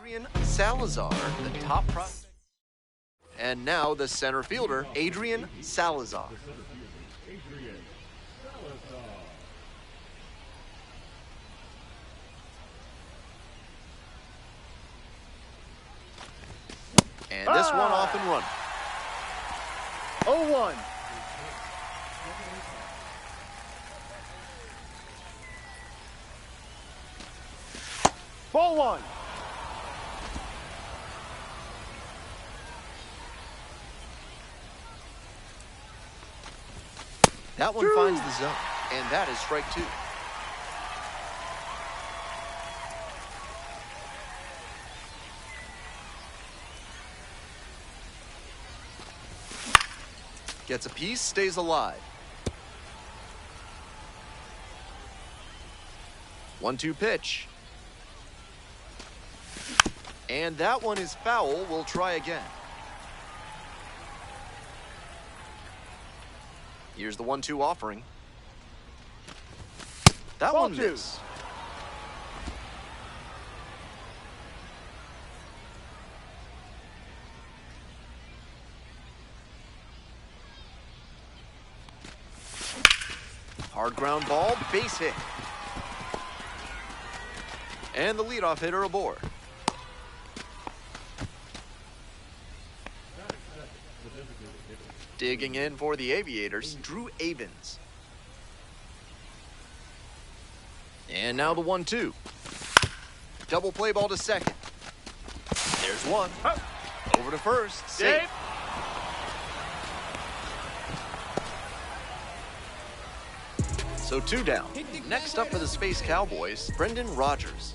Adrian Salazar, the top prospect. And now the center fielder, Adrian Salazar. And this one off and running. 0-1. Ball one. That one finds the zone, and that is strike two. Gets a piece, stays alive. 1-2 pitch. And that one is foul. We'll try again. Here's the 1-2 offering. That Ball one two. missed. Hard ground ball, base hit. And the leadoff hitter aboard. Digging in for the Aviators, Drew Avens. And now the 1-2. Double play ball to second. There's one. Over to first. Safe. So 2 down. Next up for the Space Cowboys, Brendan Rodgers.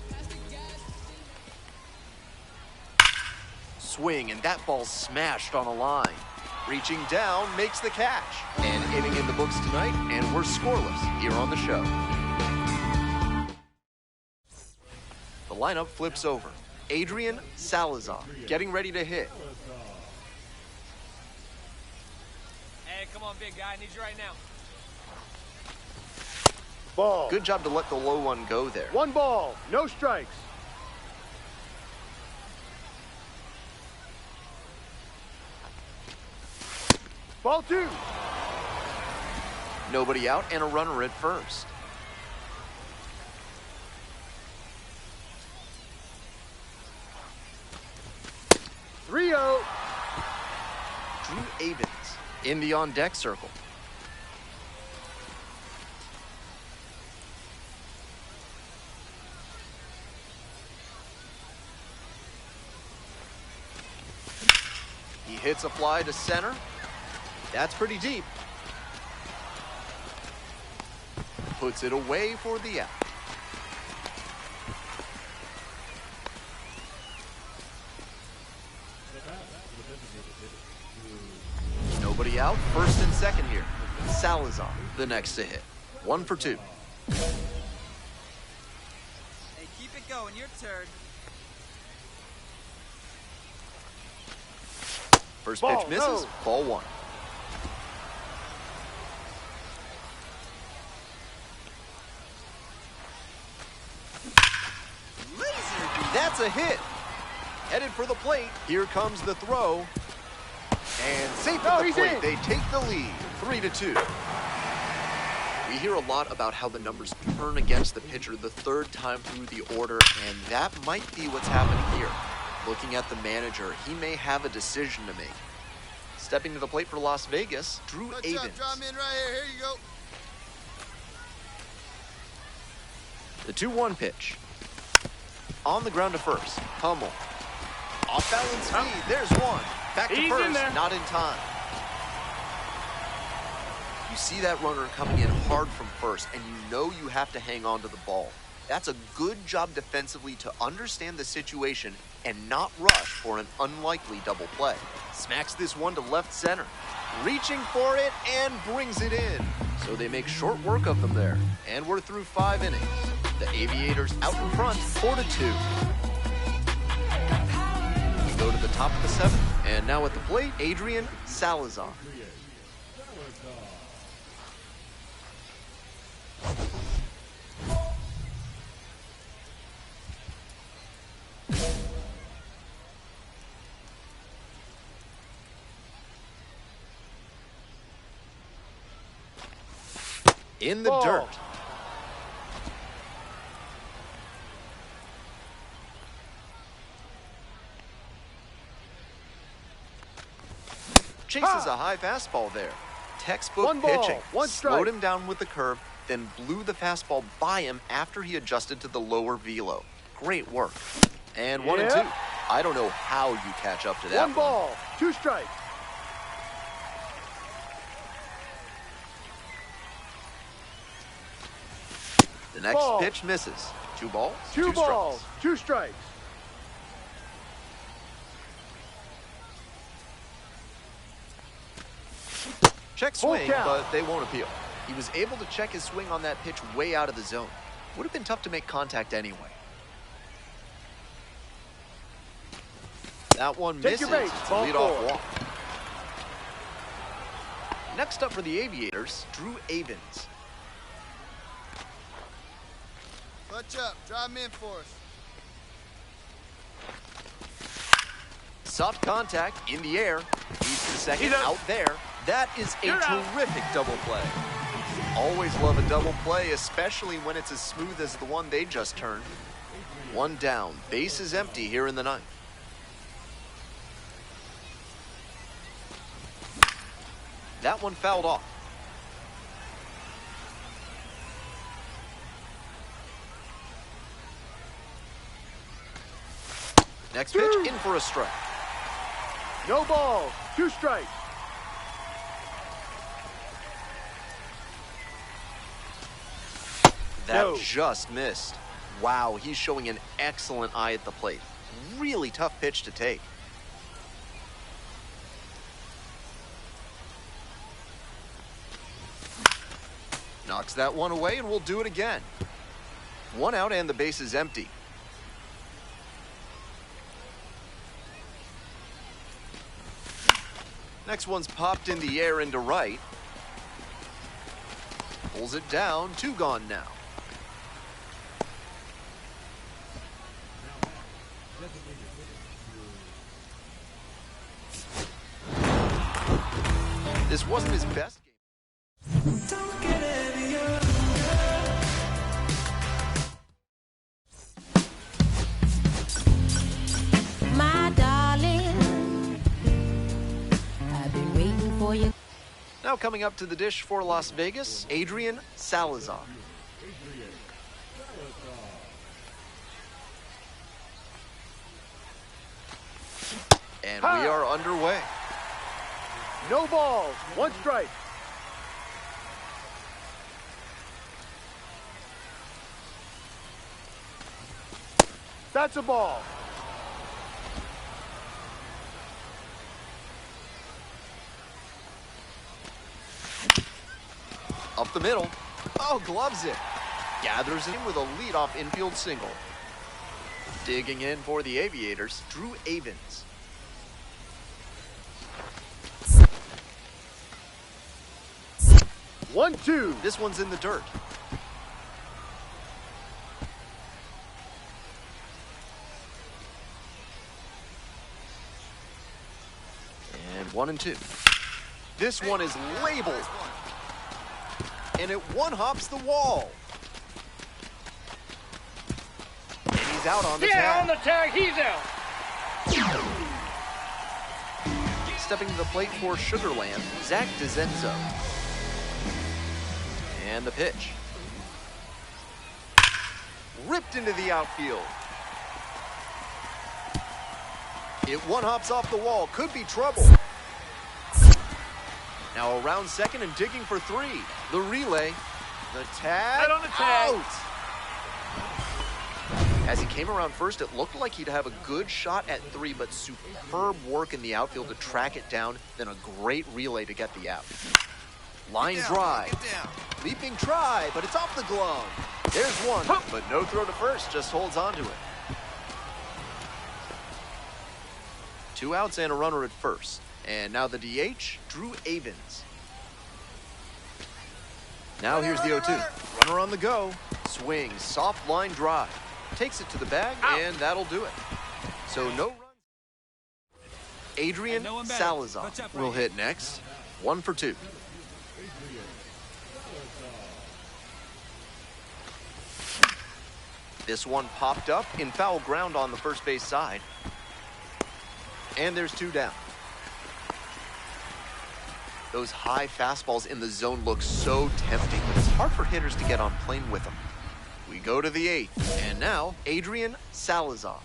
Swing, and that ball smashed on a line. Reaching down, makes the catch. And inning in the books tonight, and we're scoreless here on the show. The lineup flips over. Adrian Salazar getting ready to hit. Hey, come on, big guy. I need you right now. Ball. Good job to let the low one go there. 1 ball, no strikes. Ball 2. Nobody out and a runner at first. Three 0. Drew Avens in the on-deck circle. He hits a fly to center. That's pretty deep. Puts it away for the out. Nobody out. First and second here. Salazar, the next to hit. 1 for 2. Hey, keep it going. Your turn. First Ball, pitch misses. no. Ball 1. That's a hit. Headed for the plate. Here comes the throw. And safe at the plate. They take the lead. 3-2. We hear a lot about how the numbers turn against the pitcher the third time through the order, and that might be what's happening here. Looking at the manager, he may have a decision to make. Stepping to the plate for Las Vegas, Drew Avens. Drop in right here. Here you go. The 2-1 pitch. On the ground to first. Hummel. Off balance speed. There's one. Back to first. Not in time. You see that runner coming in hard from first, and you know you have to hang on to the ball. That's a good job defensively to understand the situation and not rush for an unlikely double play. Smacks this one to left center. Reaching for it and brings it in. So they make short work of them there. And we're through 5 innings. The Aviators out in front, 4-2. We go to the top of the 7th. And now at the plate, Adrian Salazar. In the Ball. dirt. Chases a high fastball there. Textbook One ball, pitching. one Slowed strike. him down with the curve, then blew the fastball by him after he adjusted to the lower velo. Great work. And 1 and 2. I don't know how you catch up to that One ball, 2 strikes. The next Ball. pitch misses. 2 balls, 2 balls, strikes. 2 strikes. Check Full swing, count. but they won't appeal. He was able to check his swing on that pitch way out of the zone. Would have been tough to make contact anyway. That one Take misses. your base, It's a ball leadoff 4. walk. Next up for the Aviators, Drew Avens. Clutch up. Drive him in for us. Soft contact in the air. Leads to the second, He's up. out there. That is a You're out. terrific double play. Always love a double play, especially when it's as smooth as the one they just turned. 1 down. Base is empty here in the 9th. That one fouled off. Next pitch, in for a strike. No balls, 2 strikes. That No. just missed. Wow, he's showing an excellent eye at the plate. Really tough pitch to take. Knocks that one away, and we'll do it again. 1 out, and the base is empty. Next one's popped in the air into right. Pulls it down, 2 gone now. This wasn't his best game. My darling, I've been waiting for you. Now coming up to the dish for Las Vegas, Adrian Salazar. And we are underway. No balls, 1 strike. That's a ball. Up the middle. Oh, gloves it. Gathers in with a leadoff infield single. Digging in for the Aviators, Drew Avens. One, 2. This one's in the dirt. And 1 and 2. This one is labeled. And it one-hops the wall. And he's out on the tag. on the tag, he's out. Stepping to the plate for Sugarland, Zach DeZenzo. And the pitch. Ripped into the outfield. It one-hops off the wall. Could be trouble. Now around second and digging for 3. The relay. The tag. Right on the tag. Out. As he came around first, it looked like he'd have a good shot at 3, but superb work in the outfield to track it down, then a great relay to get the out. Line drive. Leaping try, but it's off the glove. There's 1, but no throw to first, just holds on to it. 2 outs and a runner at first. And now the DH, Drew Avens. Now here's the 0-2. Runner on the go. Swing, soft line drive. Takes it to the bag, and that'll do it. So no runs. Adrian no one better. Salazar Touch up will right hit next. 1 for 2. This one popped up in foul ground on the first base side. And there's 2 down. Those high fastballs in the zone look so tempting, but it's hard for hitters to get on plane with them. We go to the 8th, and now Adrian Salazar.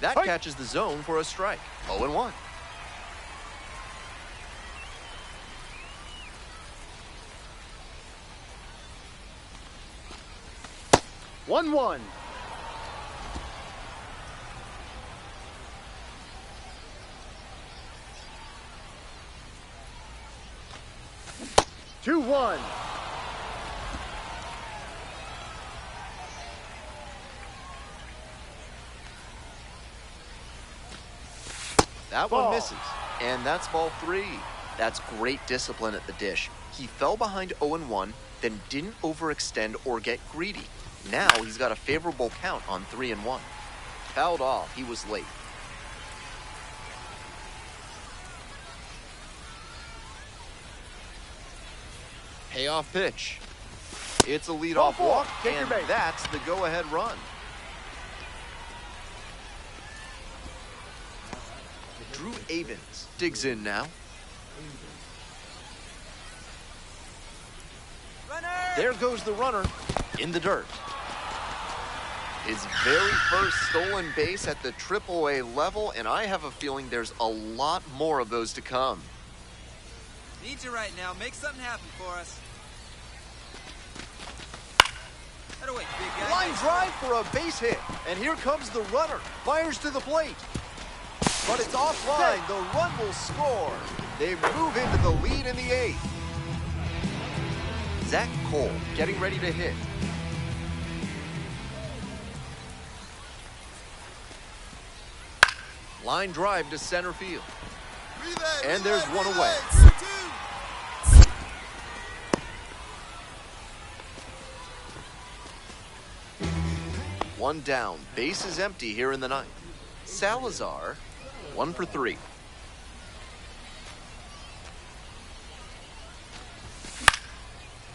That catches the zone for a strike. 0-1. One, 1. 2-1. That Ball. one misses, and that's ball 3. That's great discipline at the dish. He fell behind 0-1, then didn't overextend or get greedy. Now he's got a favorable count on 3-1. Fouled off, he was late. Payoff pitch. It's a leadoff walk, and that's the go-ahead run. Drew Avens digs in now. There goes the runner in the dirt. His very first stolen base at the AAA level, and I have a feeling there's a lot more of those to come. Need you right now. Make something happen for us. Head away, big guy. Line drive for a base hit, and here comes the runner. Fires to the plate. But it's offline. The run will score. They move into the lead in the 8th. Zach Cole getting ready to hit. Line drive to center field. And there's one away. 1 down. Base is empty here in the 9th. Salazar, 1 for 3.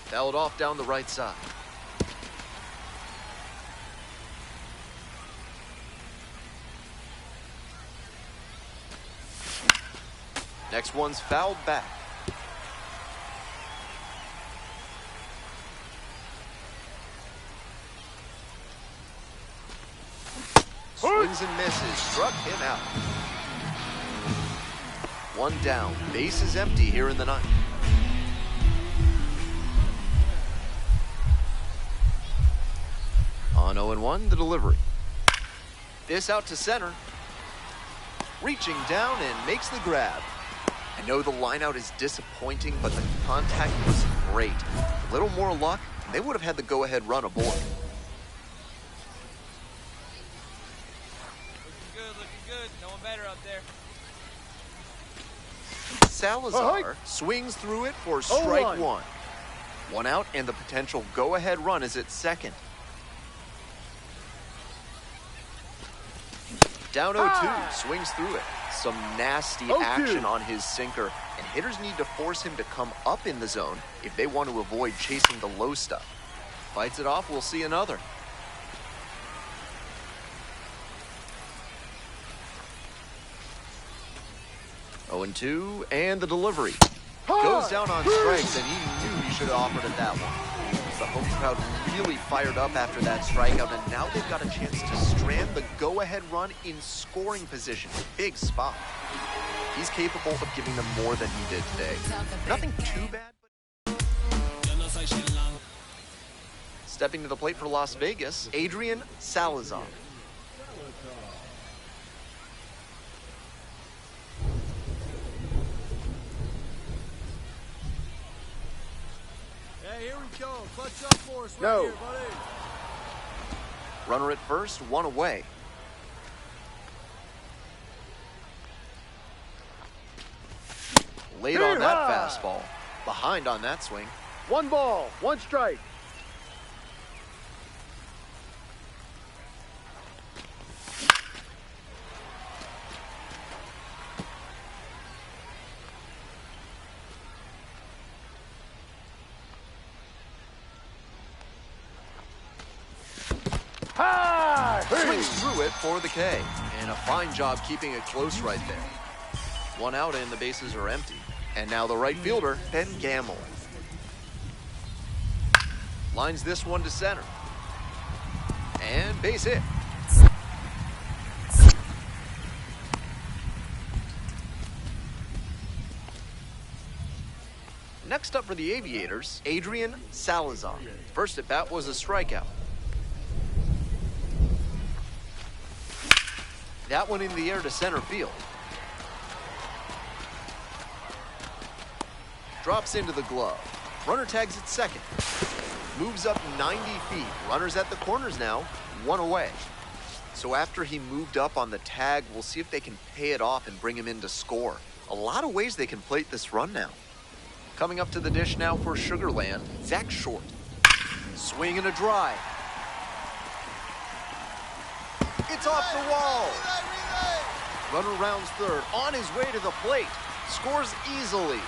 Fouled off down the right side. Next one's fouled back. Swings and misses, struck him out. 1 down, base is empty here in the 9th. On 0-1, the delivery. This out to center. Reaching down and makes the grab. I know the lineout is disappointing, but the contact was great. A little more luck, and they would have had the go-ahead run aboard. Looking good. No one better out there. Salazar swings through it for strike 1. 1 out, and the potential go-ahead run is at second. Down 0-2, swings through it. Some nasty action on his sinker, and hitters need to force him to come up in the zone if they want to avoid chasing the low stuff. Fights it off, we'll see another. Oh, 0-2, and the delivery. Goes down on strikes, and he knew he should have offered it that one. The home crowd really fired up after that strikeout, and now they've got a chance to strand the go-ahead run in scoring position. Big spot. He's capable of giving them more than he did today. Nothing too bad, but... Stepping to the plate for Las Vegas, Adrian Salazar. Here we go. Clutch up for us right here, buddy. Runner at first, 1 away. Late on that fastball. Behind on that swing. 1 ball, 1 strike. Swings through it for the K. And a fine job keeping it close right there. One out and the bases are empty. And now the right fielder, Ben Gamble. Lines this one to center. And base hit. Next up for the Aviators, Adrian Salazar. First at bat was a strikeout. That one in the air to center field. Drops into the glove. Runner tags at second. Moves up 90 feet. Runners at the corners now, one away. So after he moved up on the tag, we'll see if they can pay it off and bring him in to score. A lot of ways they can plate this run now. Coming up to the dish now for Sugarland, Zach Short. Swing and a drive. It's off the wall. Runner rounds third, on his way to the plate. Scores easily.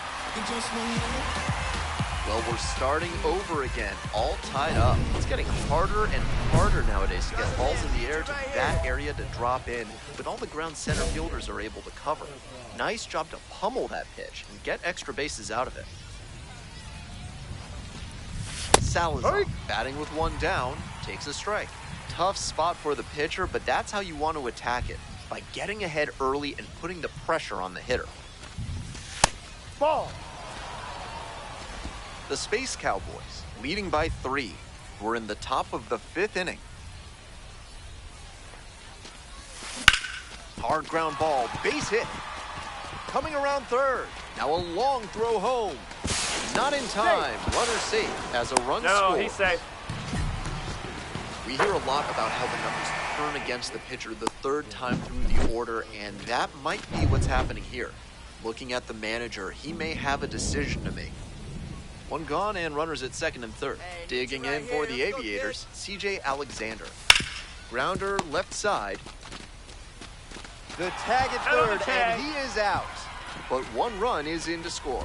Well, we're starting over again, all tied up. It's getting harder and harder nowadays to get balls in the air to that area to drop in, but all the ground center fielders are able to cover. Nice job to pummel that pitch and get extra bases out of it. Salazar, batting with one down, takes a strike. Tough spot for the pitcher, but that's how you want to attack it, by getting ahead early and putting the pressure on the hitter. Ball. The Space Cowboys, leading by 3. We're in the top of the 5th inning. Hard ground ball, base hit. Coming around third. Now a long throw home. Not in time. Runner safe as a run scores. No, he's safe. We hear a lot about how the numbers turn against the pitcher the third time through the order, and that might be what's happening here. Looking at the manager, he may have a decision to make. One gone and runners at second and third. Digging in for the Aviators, CJ Alexander. Grounder left side. The tag at third, and he is out. But one run is in to score.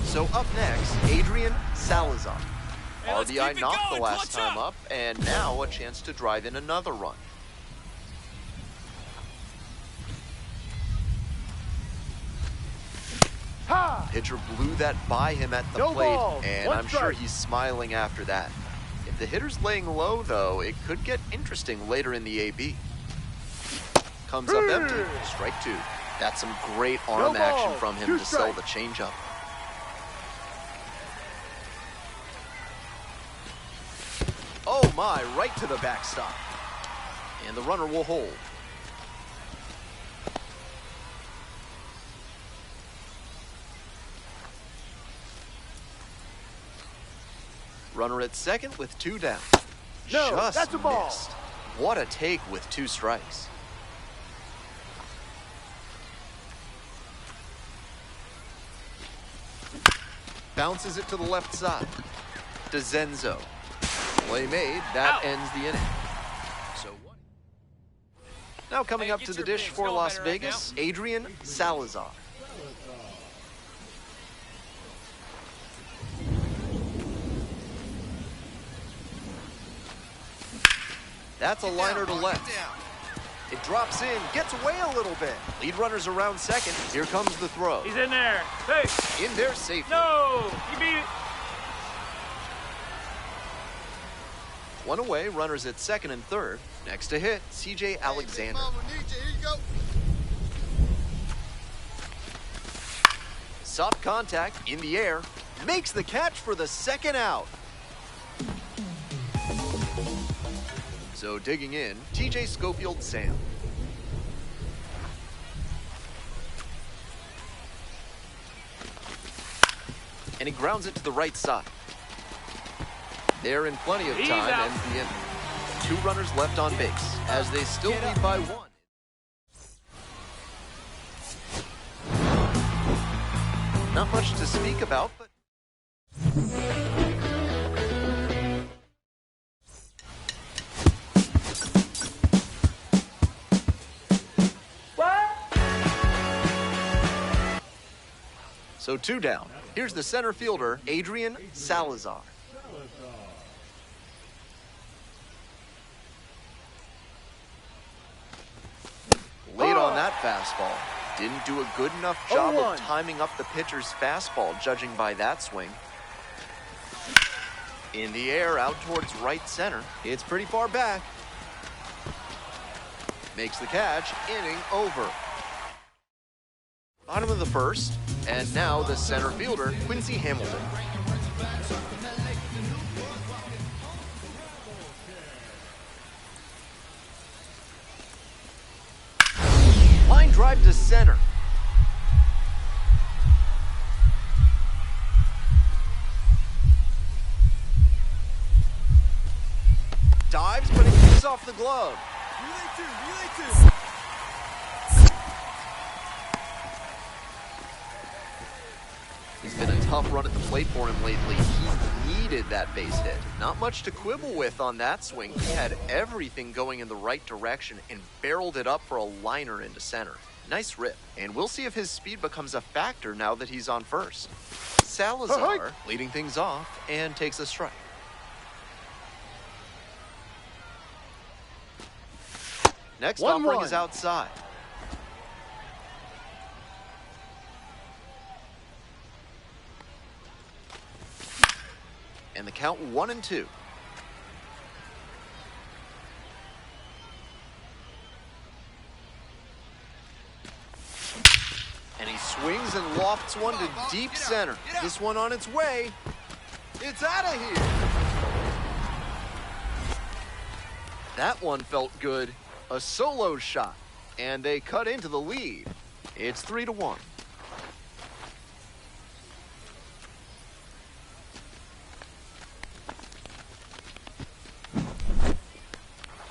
So up next, Adrian Salazar. RBI knocked the last time up, and now a chance to drive in another run. Pitcher blew that by him at the plate, and I'm sure he's smiling after that. If the hitter's laying low, though, it could get interesting later in the AB. Comes up empty, strike 2. That's some great arm action from him to sell the changeup. Oh my, right to the backstop. And the runner will hold. Runner at second with 2 down. No, Just that's a ball. missed. What a take with 2 strikes. Bounces it to the left side. DeZenzo. Play made. That ends the inning. So now coming up to the dish for Las Vegas, Adrian Salazar. That's a liner to left. It drops in, gets away a little bit. Lead runner's around second. Here comes the throw. He's in there. Hey. In there safely. No, you beat it. One away, runners at second and third. Next to hit, CJ Alexander. Soft contact in the air. Makes the catch for the second out. So digging in, TJ Schofield Sam. And he grounds it to the right side. They're in plenty of time, and the inning. 2 runners left on base, as they still lead by 1. Not much to speak about, but... So 2 down. Here's the center fielder, Adrian Salazar. Late on that fastball. Didn't do a good enough job 0-1. of timing up the pitcher's fastball, judging by that swing. In the air, out towards right center. It's pretty far back. Makes the catch, inning over. Bottom of the first, and now the center fielder, Quincy Hamilton. Line drive to center. Dives, but it kicks off the glove. Relay two. It's been a tough run at the plate for him lately. He needed that base hit. Not much to quibble with on that swing. He had everything going in the right direction and barreled it up for a liner into center. Nice rip. And we'll see if his speed becomes a factor now that he's on first. Salazar leading things off and takes a strike. Next offering is outside. And the count 1-2. And he swings and lofts one to deep center. This one on its way. It's out of here. That one felt good. A solo shot. And they cut into the lead. It's 3-1.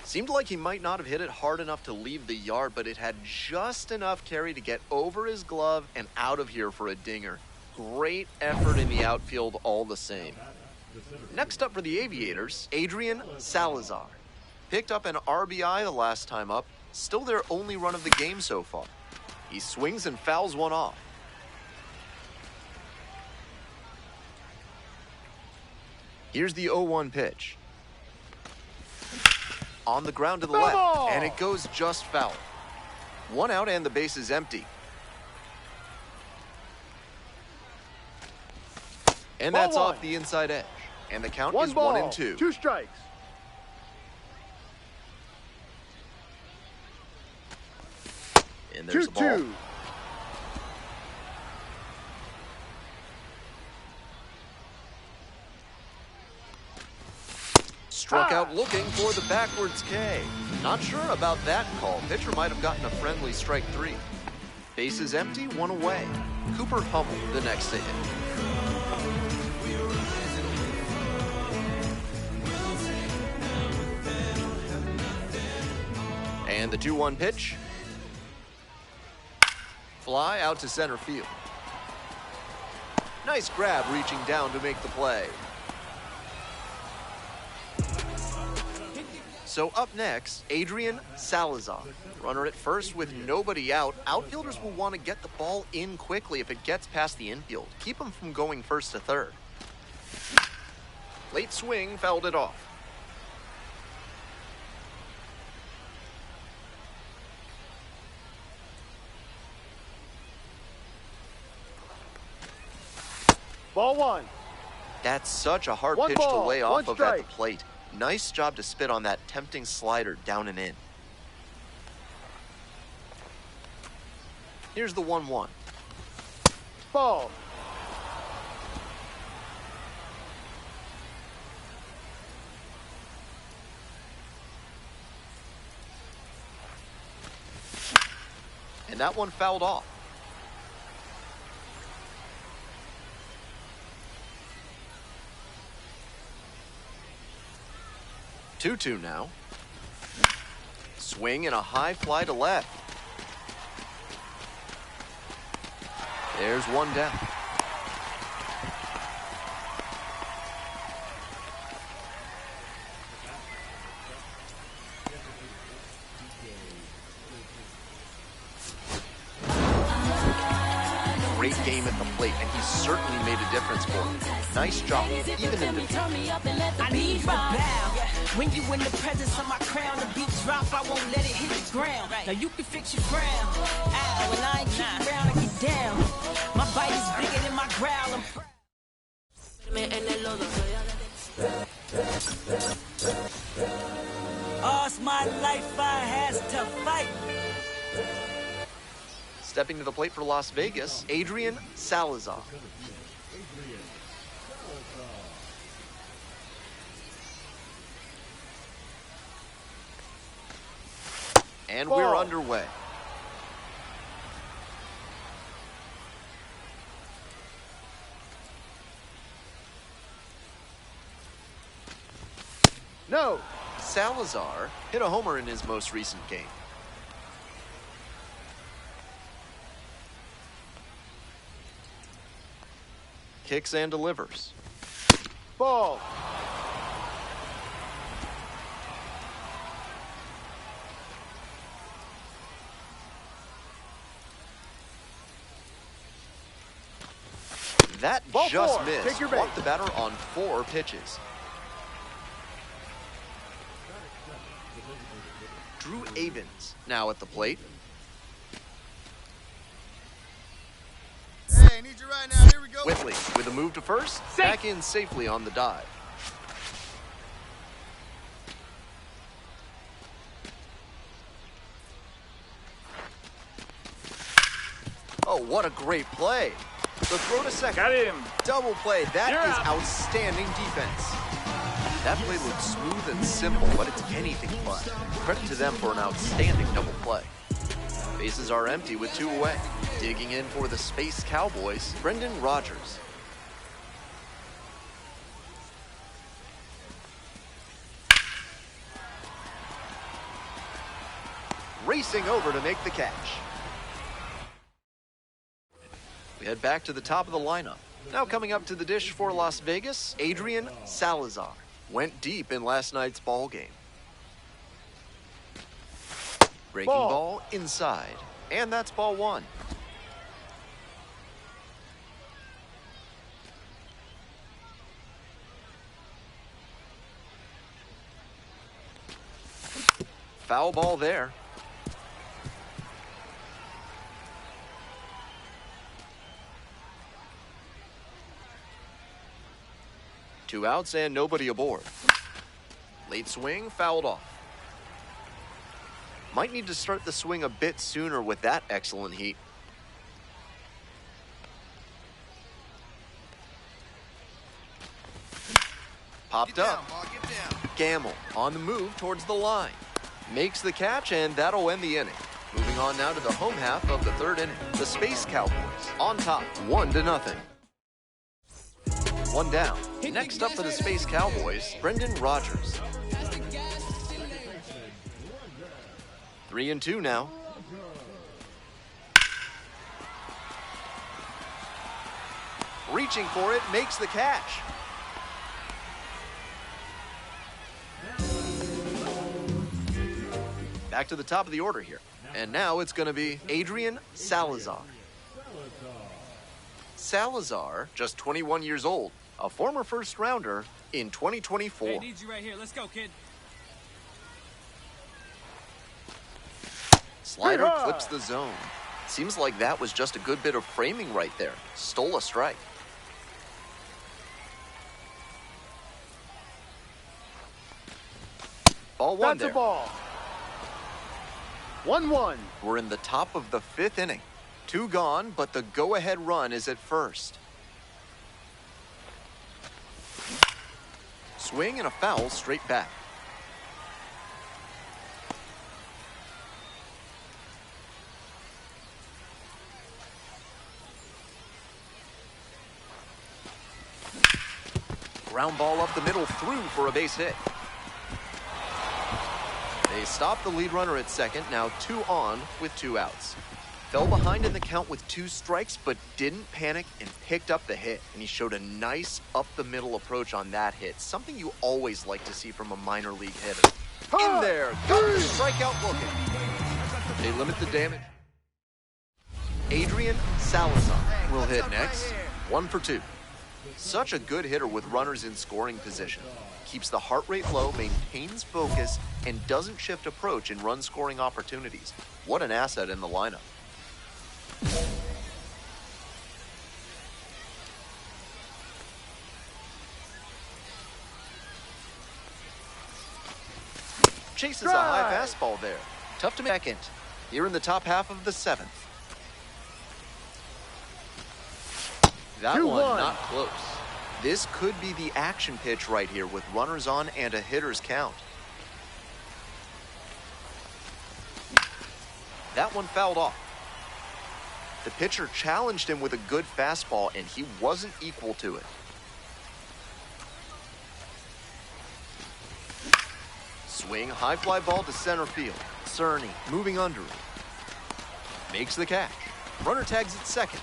Seemed like he might not have hit it hard enough to leave the yard, but it had just enough carry to get over his glove and out of here for a dinger. Great effort in the outfield all the same. Next up for the Aviators, Adrian Salazar. Picked up an RBI the last time up, still their only run of the game so far. He swings and fouls one off. Here's the 0-1 pitch. On the ground to the left, and it goes just foul. One out and the base is empty. And that's off the inside edge. And the count is 1-2. 2 strikes. And there's the ball. 2-2. Struck out looking for the backwards K. Not sure about that call. Pitcher might have gotten a friendly strike 3. Base is empty, 1 away. Cooper Hummel, the next to hit. And the 2-1 pitch. Fly out to center field. Nice grab reaching down to make the play. So up next, Adrian Salazar. Runner at first with nobody out. Outfielders will want to get the ball in quickly if it gets past the infield. Keep him from going first to third. Late swing, fouled it off. Ball 1. That's such a hard pitch to lay off of at the plate. Nice job to spit on that tempting slider down and in. Here's the 1-1. Ball. And that one fouled off. 2-2 now. Swing and a high fly to left. There's one down. Great game at the plate, and he certainly made a difference for him. Nice job, even in defeat. I need my bow. When you in the presence of my crown, the beat drop, I won't let it hit the ground. Now you can fix your crown. Ow, and I ain't keep around and get down. My bite is bigger than my growl. I'm proud. All's my life I has to fight. Stepping to the plate for Las Vegas, Adrian Salazar. And we're underway. No. Salazar hit a homer in his most recent game. Kicks and delivers. Ball. That Ball just four. missed. Take your base. Walked the batter on 4 pitches. Drew Avens now at the plate. Hey, need you right now. Here we go. Whitley with a move to first. Back in safely on the dive. Oh, what a great play. The throw to second. Got him. Double play. That You're is up. outstanding defense. That play looks smooth and simple, but it's anything but. Credit to them for an outstanding double play. Bases are empty with 2 away. Digging in for the Space Cowboys, Brendan Rodgers. Racing over to make the catch. We head back to the top of the lineup. Now coming up to the dish for Las Vegas, Adrian Salazar. Went deep in last night's ball game. Breaking ball inside. And that's ball 1. Foul ball there. Two outs and nobody aboard. Late swing, fouled off. Might need to start the swing a bit sooner with that excellent heat. Popped Get up. down, ball. Get down. Gamble on the move towards the line. Makes the catch, and that'll end the inning. Moving on now to the home half of the 3rd inning. The Space Cowboys on top, 1-0. 1 down. Next up for the Space Cowboys, Brendan Rodgers. 3-2 now. Reaching for it, makes the catch. Back to the top of the order here. And now it's going to be Adrian Salazar. Salazar, just 21 years old, a former first-rounder in 2024. Hey, need you right here. Let's go, kid. Slider clips the zone. Seems like that was just a good bit of framing right there. Stole a strike. Ball 1 That's there. a ball. 1-1. We're in the top of the 5th inning. 2 gone, but the go-ahead run is at first. Swing and a foul straight back. Ground ball up the middle, through for a base hit. They stop the lead runner at second, now 2 on with 2 outs. Fell behind in the count with 2 strikes, but didn't panic and picked up the hit. And he showed a nice up-the-middle approach on that hit, something you always like to see from a minor league hitter. In there, got the strikeout looking. They limit the damage. Adrian Salazar will what's hit up right next. here? 1 for 2. Such a good hitter with runners in scoring position. Keeps the heart rate low, maintains focus, and doesn't shift approach in run-scoring opportunities. What an asset in the lineup. Chases a high fastball there. Tough to make second. Here in the top half of the 7th. That 2-1. one not close. This could be the action pitch right here with runners on and a hitter's count. That one fouled off. The pitcher challenged him with a good fastball and he wasn't equal to it. Swing, high fly ball to center field. Cerny moving under it. Makes the catch. Runner tags at second.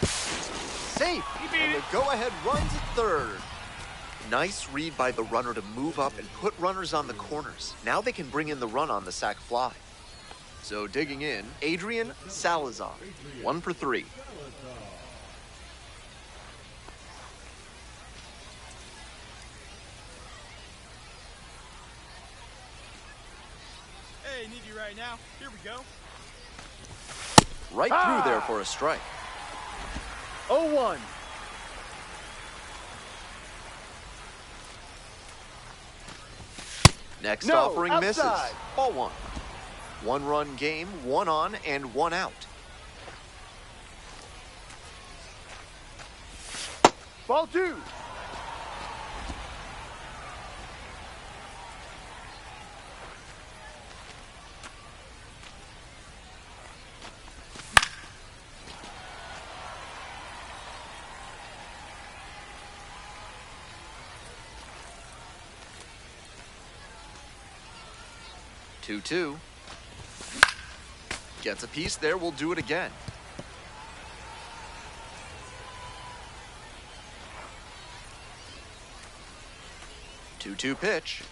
Safe. And the go-ahead runs at third. Nice read by the runner to move up and put runners on the corners. Now they can bring in the run on the sac fly. So digging in, Adrian Salazar, 1 for 3. Hey, need you right now. Here we go. Right through there for a strike. 0-1. Next No, offering misses. outside. Ball 1. 1-run game, 1 on and 1 out. Ball 2. Two. Gets a piece there, we'll do it again. Two pitch.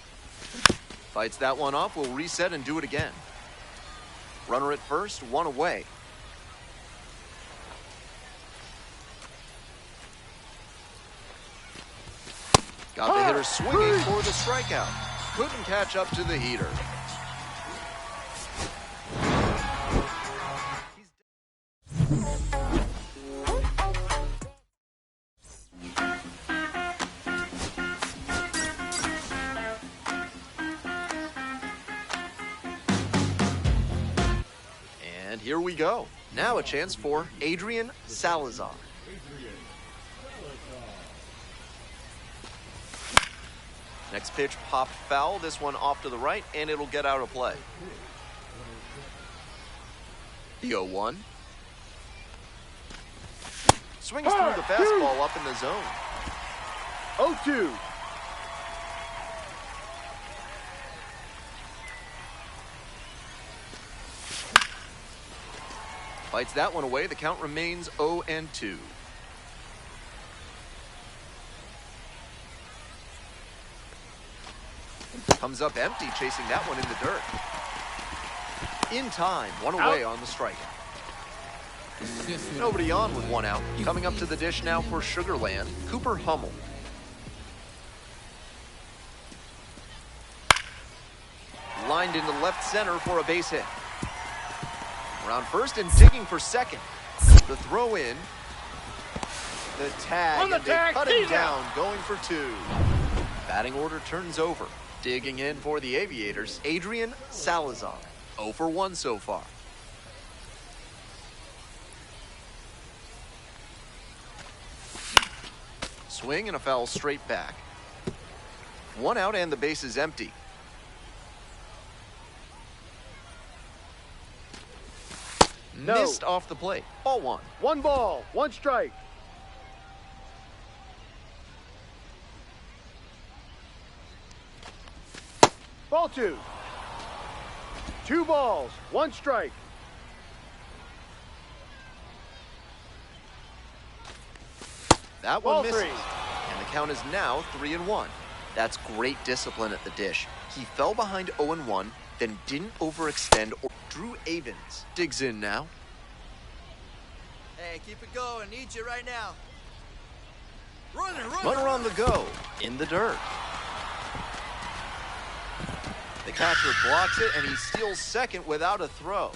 Fights that one off, we'll reset and do it again. Runner at first, 1 away. Got the hitter swinging for the strikeout. Couldn't catch up to the heater. And here we go. Now a chance for Adrian Salazar. Next pitch popped foul. This one off to the right, and it'll get out of play. The 0-1. Swings through the fastball up in the zone. 0-2. Fights that one away. The count remains 0-2. Comes up empty, chasing that one in the dirt. In time, 1 away on the strikeout. Nobody on with 1 out. Coming up to the dish now for Sugarland, Cooper Hummel. Lined into left center for a base hit. Around first and digging for second. The throw in. The tag, and they cut him down, going for 2. Batting order turns over. Digging in for the Aviators, Adrian Salazar. 0 for 1 so far. Swing and a foul straight back. 1 out and the base is empty. No. Missed off the plate. Ball 1. 1 ball, 1 strike. Ball 2. 2 balls, 1 strike. That Ball one misses. 3. And the count is now 3-1. That's great discipline at the dish. He fell behind 0-1, then didn't overextend. Drew Avens digs in now. Hey, keep it going. Need you right now. Runner on the go, in the dirt. The catcher blocks it, and he steals second without a throw.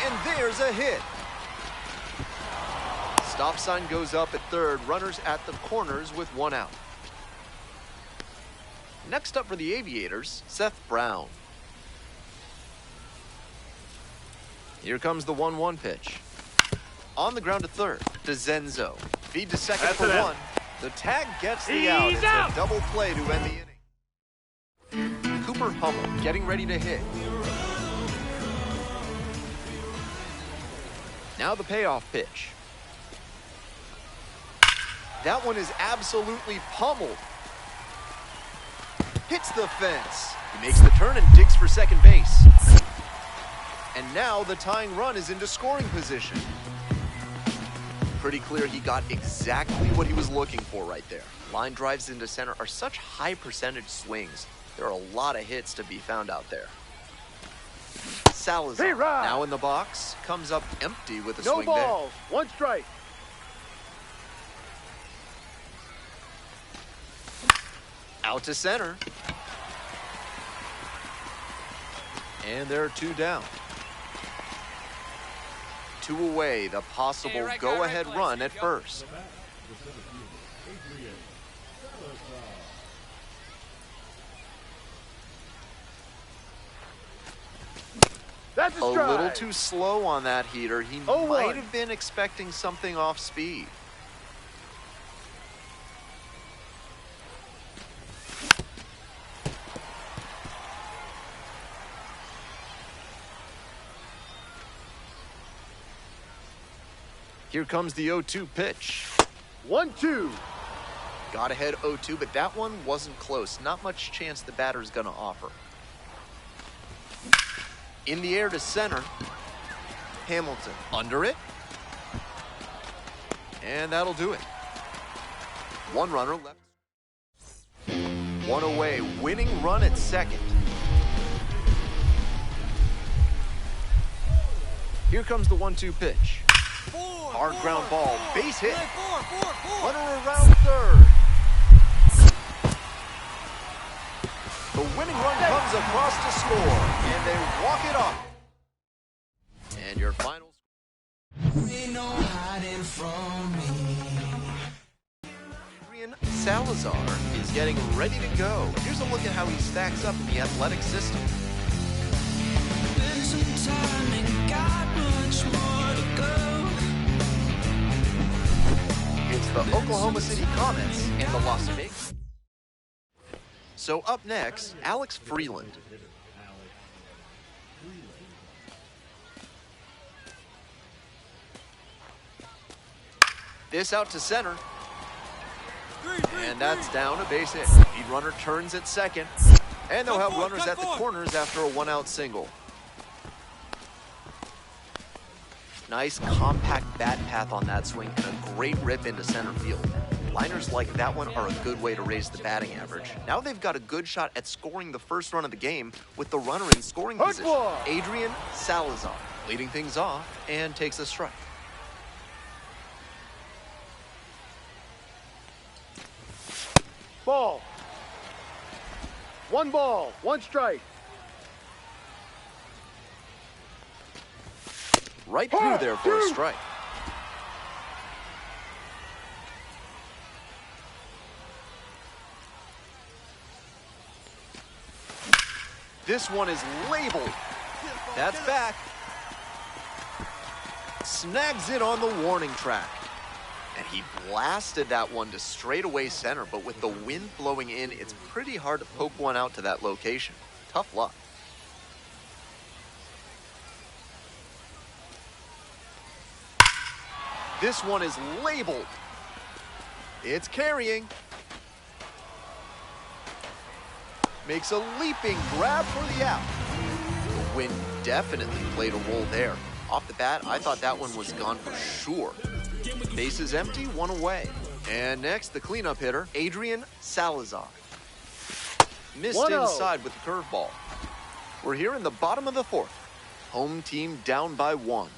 And there's a hit. Stop sign goes up at third. Runners at the corners with one out. Next up for the Aviators, Seth Brown. Here comes the 1-1 pitch. On the ground to third, DeZenzo. Feed to second for one. The tag gets the out. It's a double play to end the inning. Cooper Hummel getting ready to hit. Now the payoff pitch. That one is absolutely pummeled. Hits the fence. He makes the turn and digs for second base. And now the tying run is into scoring position. Pretty clear he got exactly what he was looking for right there. Line drives into center are such high percentage swings. There are a lot of hits to be found out there. Salazar now in the box, comes up empty with a swing there. No balls, one strike. Out to center. And there are two down. Two away, the possible go-ahead run at first. That's A little too slow on that heater. He might have been expecting something off speed. Here comes the 0-2 pitch. 1-2. Got ahead 0-2, but that one wasn't close. Not much chance the batter's going to offer. In the air to center. Hamilton under it. And that'll do it. One runner left. One away. Winning run at second. Here comes the 1-2 pitch. Hard ground ball, base hit. Runner around third. The winning run comes across to score, and they walk it off. And your final score. Ain't no hiding from me. Adrian Salazar is getting ready to go. Here's a look at how he stacks up in the athletic system. Spend some time and got much more to go. It's the Oklahoma City Comets and the Las Vegas. So up next, Alex Freeland. This out to center. And that's down, a base hit. Lead runner turns at second. And they'll have runners at the corners after a one-out single. Nice compact bat path on that swing and a great rip into center field. Liners like that one are a good way to raise the batting average. Now they've got a good shot at scoring the first run of the game with the runner in scoring position. Adrian Salazar leading things off and takes a strike. Ball, one strike. Right through there for a strike. This one is labeled. That's back. Snags it on the warning track. And he blasted that one to straightaway center, but with the wind blowing in, it's pretty hard to poke one out to that location. Tough luck. This one is labeled. It's carrying. Makes a leaping grab for the out. The wind definitely played a role there. Off the bat, I thought that one was gone for sure. Base is empty, one away. And next, the cleanup hitter, Adrian Salazar. Missed 1-0. inside with the curveball. We're here in the bottom of the fourth. Home team down by 1.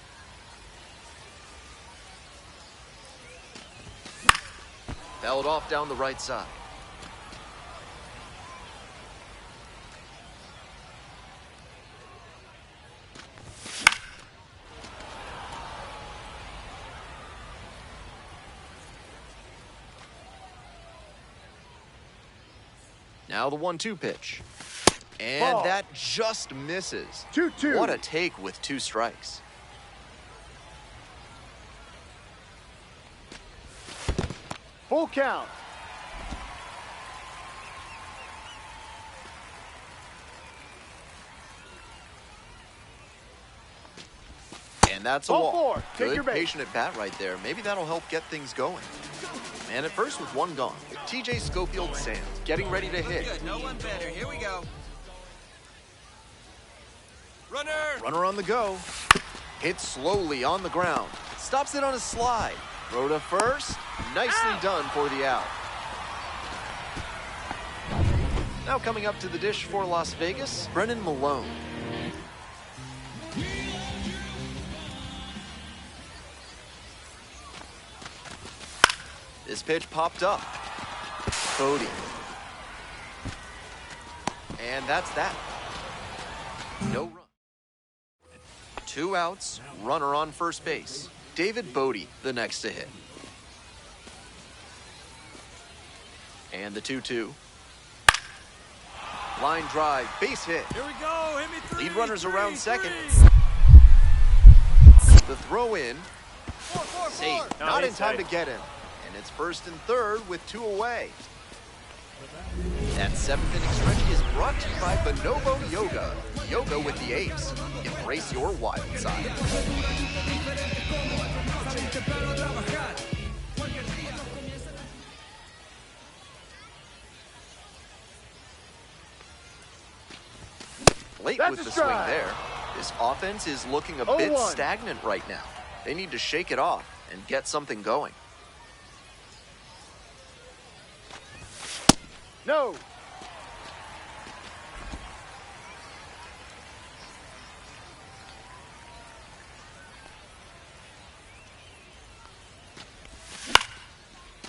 Fouled off down the right side. Now the 1-2 pitch. And Ball. that just misses. 2-2. What a take with 2 strikes. Full count. And that's a Ball walk. 4. Take Good your base. patient at bat right there. Maybe that'll help get things going. Man at first with 1 gone. TJ Schofield Sands getting ready to hit. Good, no one better. Here we go. Runner! Runner on the go. Hit slowly on the ground. Stops it on a slide. Throw to first. Nicely done for the out. Now coming up to the dish for Las Vegas, Brennan Malone. This pitch popped up. Bodie. And that's that. No run. 2 outs, runner on first base. David Bodie, the next to hit. And the 2-2. Line drive, base hit. Here we go. Hit me 3. Lead runners around second. The throw in. Safe. No, Not in he's time safe. to get him. And it's first and third with 2 away. That 7th inning stretch is brought to you by Bonobo Yoga. Yoga with the apes. Embrace your wild side. Late That's with a the swing strike. there. This offense is looking a bit 0-1. stagnant right now. They need to shake it off and get something going. No.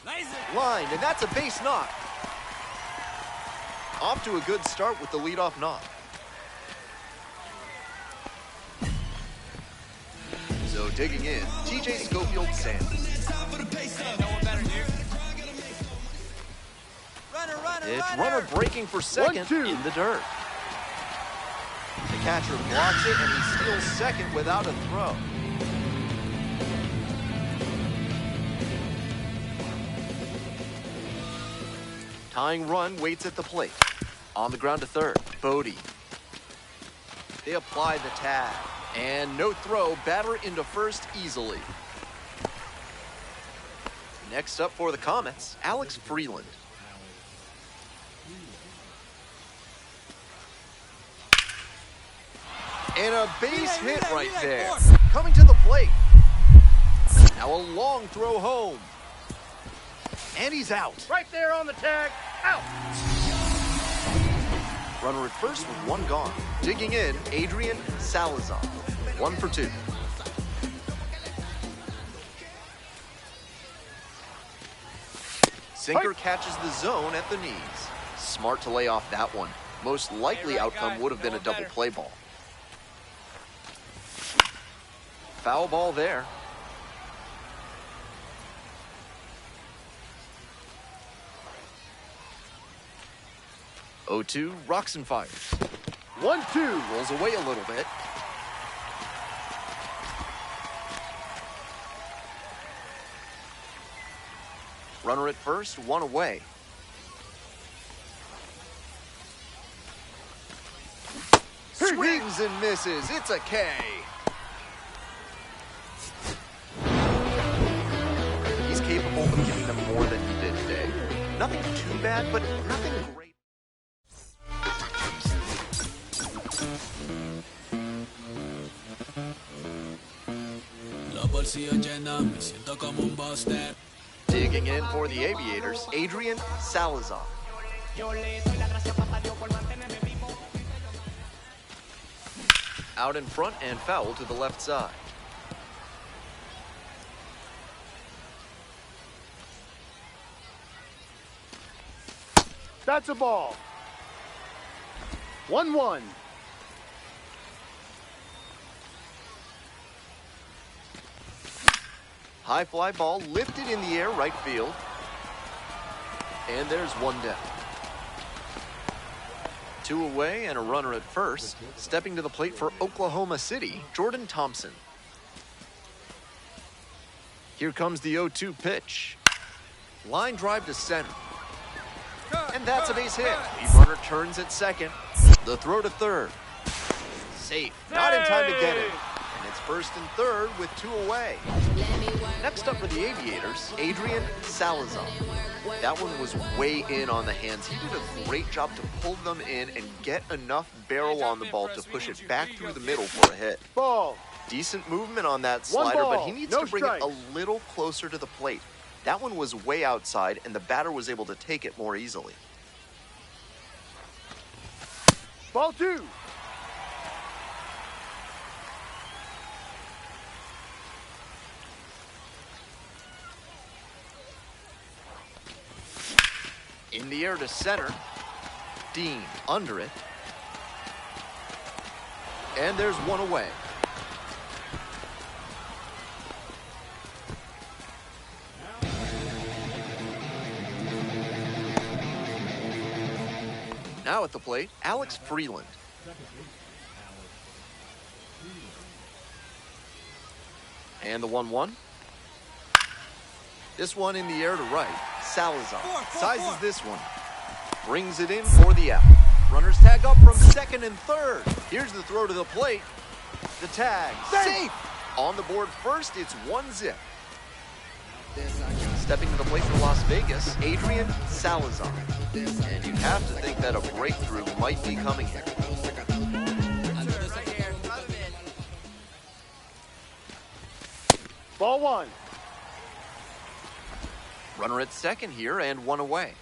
Nice. Lined, and that's a base knock. Off to a good start with the leadoff knock. So digging in, TJ Schofield Sands. No one better than you. Runner, It's runner breaking for second 1-2. in the dirt. The catcher blocks it, and he steals second without a throw. Tying run waits at the plate. On the ground to third, Bodie. They apply the tag. And no throw, batter into first easily. Next up for the Comets, Alex Freeland. And a base hit right there. Coming to the plate. Now a long throw home. And he's out. Right there on the tag. Out. Runner at first with 1 gone. Digging in, Adrian Salazar. 1 for 2. Sinker catches the zone at the knees. Smart to lay off that one. Most likely Hey, right outcome guy. would have been No a one double better. play ball. Foul ball there. O2 rocks and fires. 1-2. Rolls away a little bit. Runner at first, 1 away. Swings and misses. It's a K. He's capable of giving them more than he did today. Nothing too bad, but nothing great. Los bolsillos llenos, me siento como un buster. Digging in for the Aviators, Adrian Salazar. Yo le doy la gracia, papá Dios, por Out in front and foul to the left side. That's a ball. 1-1. High fly ball lifted in the air, right field. And there's one down. 2 away and a runner at first. Stepping to the plate for Oklahoma City, Jordan Thompson. Here comes the 0-2 pitch. Line drive to center. And that's a base hit. Lead runner turns at second. The throw to third. Safe. Not in time to get it. And it's first and third with 2 away. Next up for the Aviators, Adrian Salazar. That one was way in on the hands. He did a great job to pull them in and get enough barrel on the ball to push it back through the middle for a hit. Ball. Decent movement on that slider, but he needs to bring it a little closer to the plate. That one was way outside, and the batter was able to take it more easily. Ball 2. In the air to center. Dean under it. And there's one away. Now at the plate, Alex Freeland. And the 1-1. This one in the air to right. Salazar sizes this one. Brings it in for the out. Runners tag up from second and third. Here's the throw to the plate. The tag. Safe! On the board first, it's 1-0. Stepping to the plate for Las Vegas, Adrian Salazar. And you'd have to think that a breakthrough might be coming here. Ball 1. Runner at second here and one away.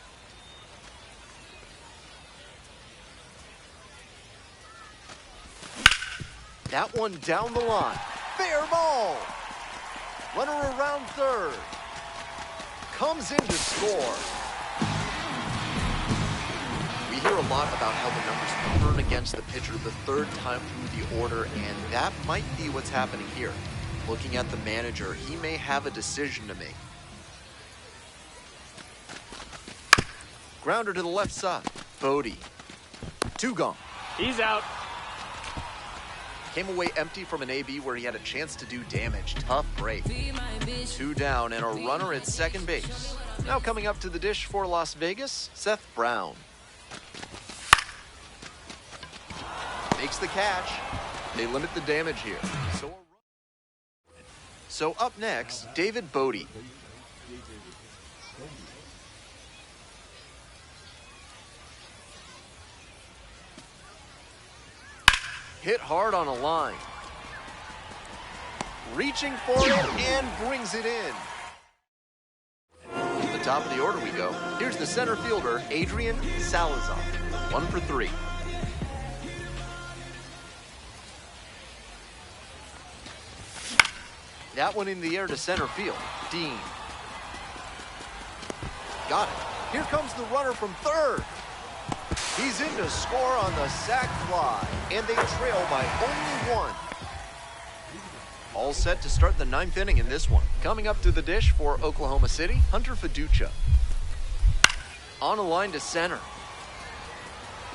That one down the line. Fair ball. Runner around third. Comes in to score. We hear a lot about how the numbers turn against the pitcher the third time through the order, and that might be what's happening here. Looking at the manager, he may have a decision to make. Grounder to the left side. Bodie. 2 gone. He's out. Came away empty from an AB where he had a chance to do damage. Tough break. 2 down and a runner at second base. Now coming up to the dish for Las Vegas, Seth Brown. Makes the catch. They limit the damage here. So up next, David Bodie. Hit hard on a line. Reaching for it and brings it in. To the top of the order we go. Here's the center fielder, Adrian Salazar. 1 for 3. That one in the air to center field. Dean. Got it. Here comes the runner from third. He's in to score on the sac fly, and they trail by only 1. All set to start the 9th inning in this one. Coming up to the dish for Oklahoma City, Hunter Fiducia. On a line to center.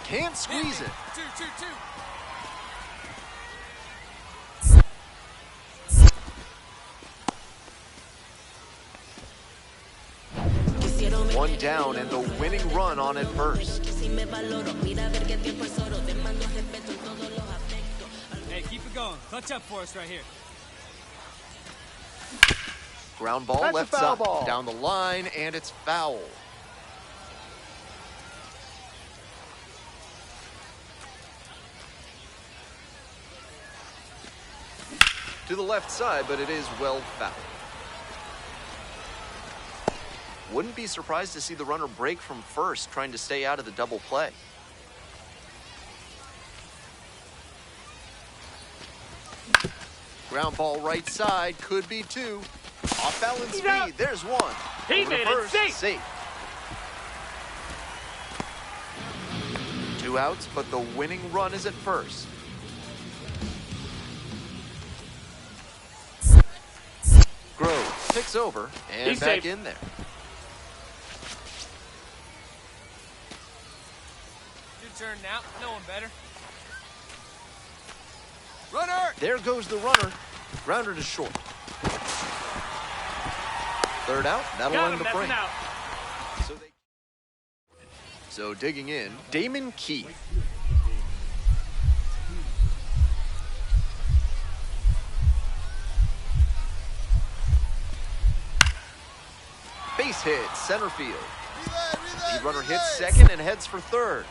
Can't squeeze it. 2-2-2. One down and the winning run on at first. Hey, keep it going. Clutch up for us right here. Ground ball That's left a foul side. ball. Down the line, and it's foul. To the left side, but it is well fouled. Wouldn't be surprised to see the runner break from first, trying to stay out of the double play. Ground ball right side, could be two. Off balance He's speed, out. there's one. He Over to made it first, safe. 2 outs, but the winning run is at first. Grove picks over and He's back safe. in there. Your turn now. No one better. Runner! There goes the runner. Grounder to short. Third out, that'll Got end him, the that's frame. an out. So digging in, Damon Keith. Base hit, center field. Lead runner hits second and heads for third.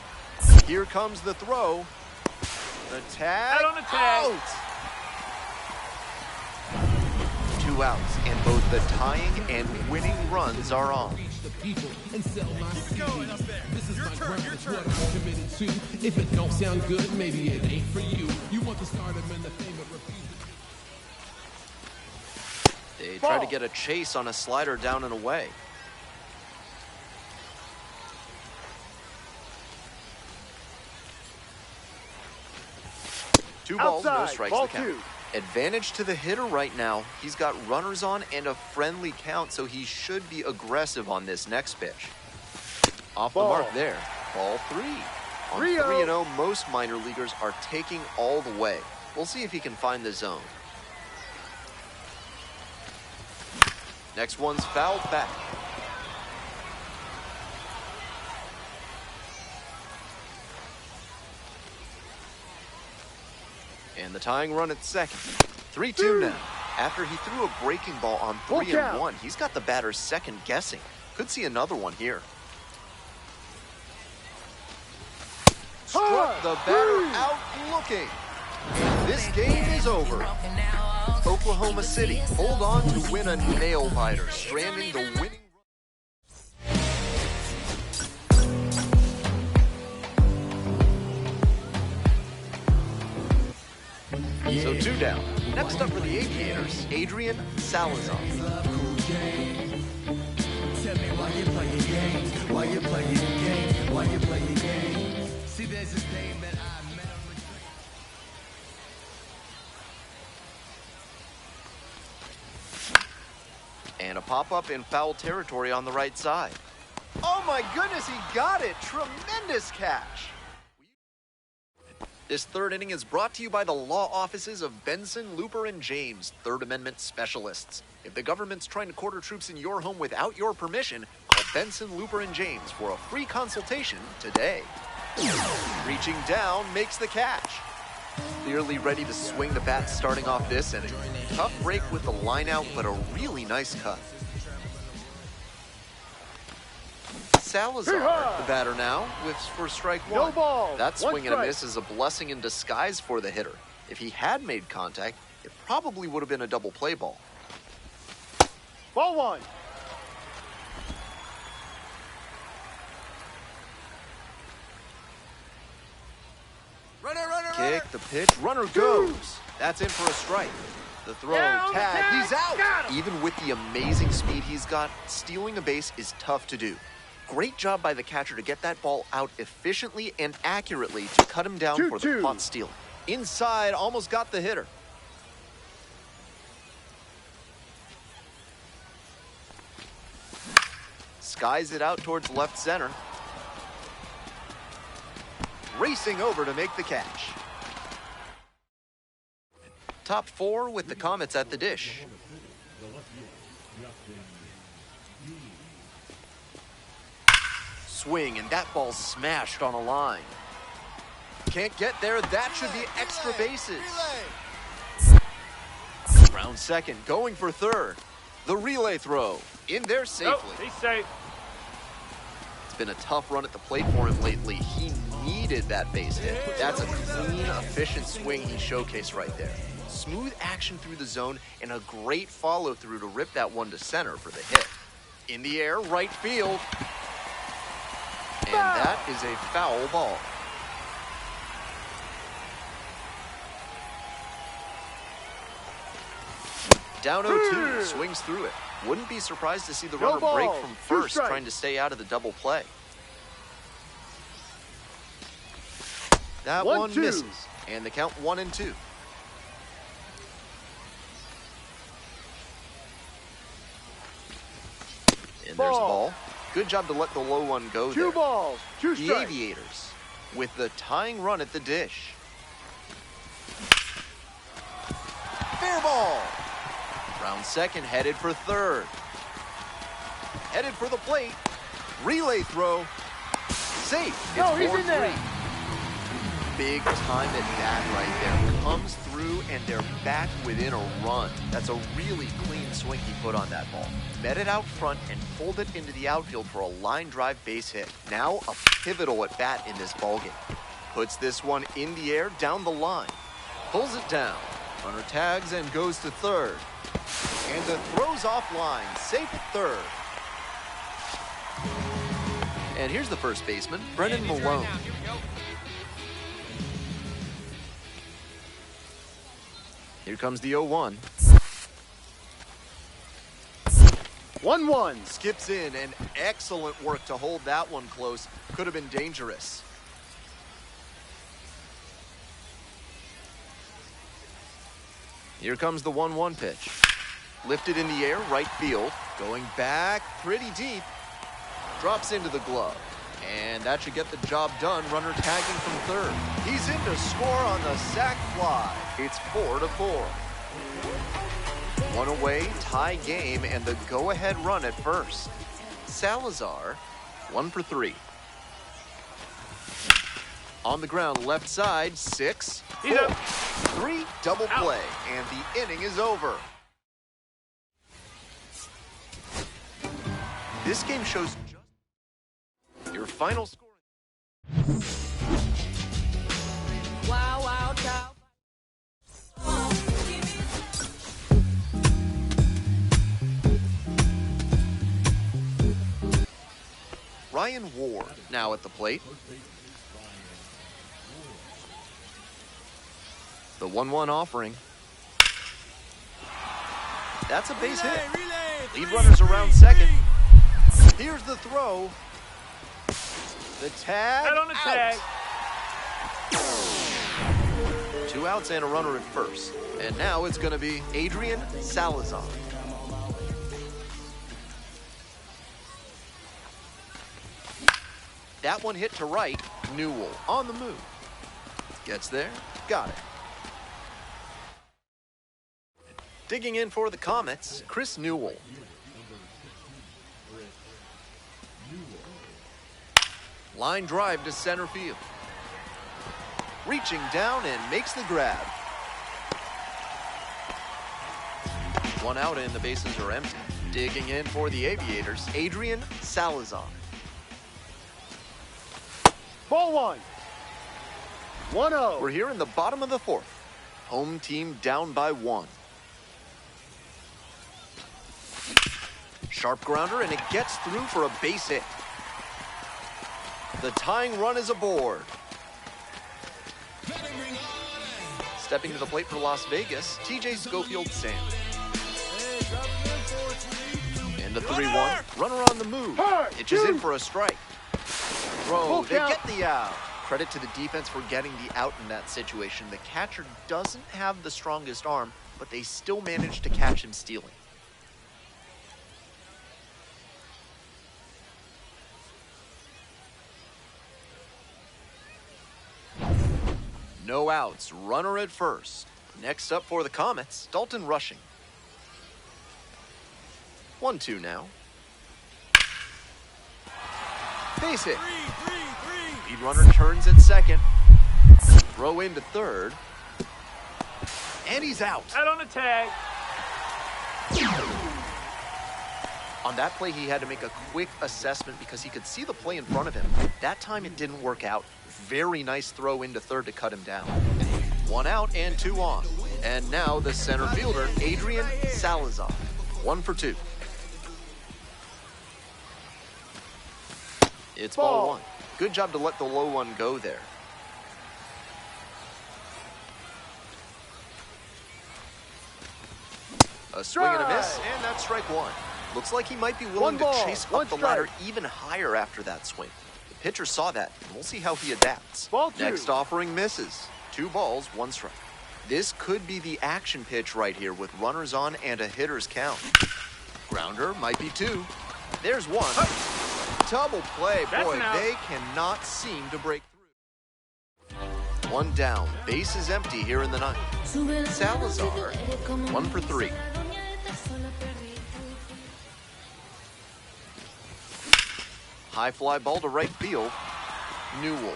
Here comes the throw. The tag. Out on the tag. Out. 2 outs, and both the tying and winning runs are on. Keep going up there. Your turn. If it don't sound good, maybe it ain't for you. You want to start them in the fame of repeat. They try to get a chase on a slider down and away. Two balls, no Outside, strikes, ball the count. 2. Advantage to the hitter right now. He's got runners on and a friendly count, so he should be aggressive on this next pitch. Off the Ball. mark there. Ball 3. On 3-0. 3-0, most minor leaguers are taking all the way. We'll see if he can find the zone. Next one's fouled back. And the tying run at second. 3-2 now. After he threw a breaking ball on Full 3-1, he's got the batters second guessing. Could see another one here. Struck the batter out looking. This game is over. Oklahoma City hold on to win a nail biter, stranding the winning. So 2 down. Next up for the Aviators, Adrian Salazar. Tell me why you playing games, why you playing games, why you playing games. See, there's this name that I met on the And a pop-up in foul territory on the right side. Oh my goodness, he got it! Tremendous catch! This third inning is brought to you by the law offices of Benson, Looper, and James, Third Amendment specialists. If the government's trying to quarter troops in your home without your permission, call Benson, Looper, and James for a free consultation today. Reaching down makes the catch. Clearly ready to swing the bat starting off this inning. Tough break with the line out, but a really nice cut. Salazar, the batter now, whiffs for strike 1. No ball, That 1 swing and a strike. miss is a blessing in disguise for the hitter. If he had made contact, it probably would have been a double play ball. Ball 1. Runner! Kick, the pitch, runner goes. That's in for a strike. The throw, Down the tag, tag, he's out. got him. Even with the amazing speed he's got, stealing a base is tough to do. Great job by the catcher to get that ball out efficiently and accurately to cut him down for the 2-2. caught steal. Inside, almost got the hitter. Skies it out towards left center. Racing over to make the catch. Top 4 with the Comets at the dish. Swing, and that ball smashed on a line. Can't get there. That should be extra bases. Round second, going for third. The relay throw, in there safely. Nope, he's safe. It's been a tough run at the plate for him lately. He needed that base hit. That's a clean, efficient swing he showcased right there. Smooth action through the zone and a great follow-through to rip that one to center for the hit. In the air, right field. And that is a foul ball. Down 0-2, swings through it. Wouldn't be surprised to see the No runner ball. break from 2 first, strikes. trying to stay out of the double play. That 1-2. one misses, and the count 1-2. And there's a ball. Good job to let the low one go 2 there. balls, 2 The strikes. Aviators with the tying run at the dish. Fair ball. Round second, headed for third. Headed for the plate. Relay throw. Safe. It's No, he's in 4-3. there. Big time at bat right there. Comes through and they're back within a run. That's a really clean swing he put on that ball. Met it out front and pulled it into the outfield for a line drive base hit. Now a pivotal at bat in this ballgame. Puts this one in the air down the line. Pulls it down. Runner tags and goes to third. And the throw's offline. Safe at third. And here's the first baseman, Brennan Need you right Malone. now. Here we go. Here comes the 0-1. 1-1. Skips in, and excellent work to hold that one close. Could have been dangerous. Here comes the 1-1 pitch. Lifted in the air, right field. Going back pretty deep. Drops into the glove. And that should get the job done. Runner tagging from third. He's in to score on the sac fly. It's 4-4. One away, tie game, and the go-ahead run at first. Salazar, 1 for 3. On the ground, left side, 6, 4, 3, double play, and the inning is over. This game shows just your final score. Wow, wow, child. Ryan Ward now at the plate. The 1-1 offering. That's a base hit. Lead runners around second. Here's the throw. The tag. Head on the out. tag. 2 outs and a runner at first. And now it's going to be Adrian Salazar. That one hit to right. Newell on the move. Gets there. Got it. Digging in for the Comets, Chris Newell. Line drive to center field. Reaching down and makes the grab. 1 out and the bases are empty. Digging in for the Aviators, Adrian Salazar. Ball 1. 1-0. We're here in the bottom of the 4th. Home team down by 1. Sharp grounder, and it gets through for a base hit. The tying run is aboard. Stepping to the plate for Las Vegas, TJ Schofield Sam. And the 3-1. Runner on the move. Pitches in for a strike. Throw. They get the out. Credit to the defense for getting the out in that situation. The catcher doesn't have the strongest arm, but they still managed to catch him stealing. No outs, runner at first. Next up for the Comets, Dalton Rushing. 1-2 now. Base hit. Lead runner turns at second. Throw into third. And he's out. Head on the tag. On that play, he had to make a quick assessment because he could see the play in front of him. That time it didn't work out. Very nice throw into third to cut him down. 1 out and 2 on. And now the center fielder, Adrian Salazar. 1 for 2. It's ball 1. Good job to let the low one go there. A swing and a miss, and that's strike one. Looks like he might be willing to chase up the ladder even higher after that swing. The pitcher saw that, and we'll see how he adapts. Ball two. Next offering misses. 2 balls, 1 strike. This could be the action pitch right here with runners on and a hitter's count. Grounder might be 2. There's 1. Double play. Boy, they cannot seem to break through. 1 down. Base is empty here in the 9th. Salazar, 1 for 3. High fly ball to right field. Newell.